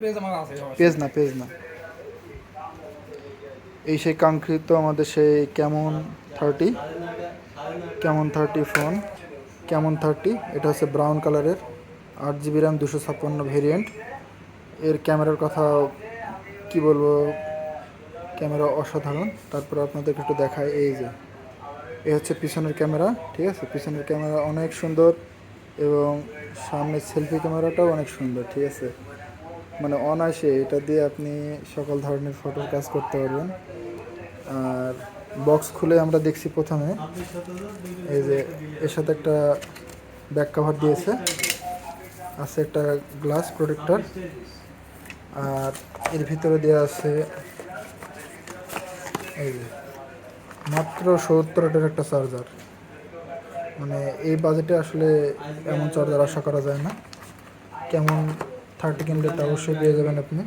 Page না, page না, এই সেই কাঙ্ক্ষিত আমাদের সেই ক্যামন 30 ফোন, ক্যামন 30। এটা হচ্ছে ব্রাউন কালারের, 8 GB র্যাম, 256 ভেরিয়েন্ট। এর ক্যামেরার কথা কি বলবো, ক্যামেরা অসাধারণ। তারপর আপনাদেরকে একটু দেখায়, এই যে এ হচ্ছে পিছনের ক্যামেরা, ঠিক আছে। পিছনের ক্যামেরা অনেক সুন্দর এবং সামনের সেলফি ক্যামেরাটাও অনেক সুন্দর, ঠিক আছে। মানে অনায়াসে এটা দিয়ে আপনি সকল ধরনের ফটোর কাজ করতে পারবেন। আর বক্স খুলে আমরা দেখছি প্রথমে, এই যে এর সাথে একটা ব্যাক কভার দিয়েছে, আছে একটা গ্লাস প্রোটেক্টর, আর এর ভিতরে দেওয়া আছে এই যে মাত্র 70 ওয়াটের একটা চার্জার। মানে এই বাজেটে আসলে এমন চার্জার আশা করা যায় না। ক্যামন 30 কিনলে তা অবশ্যই পেয়ে যাবেন আপনি।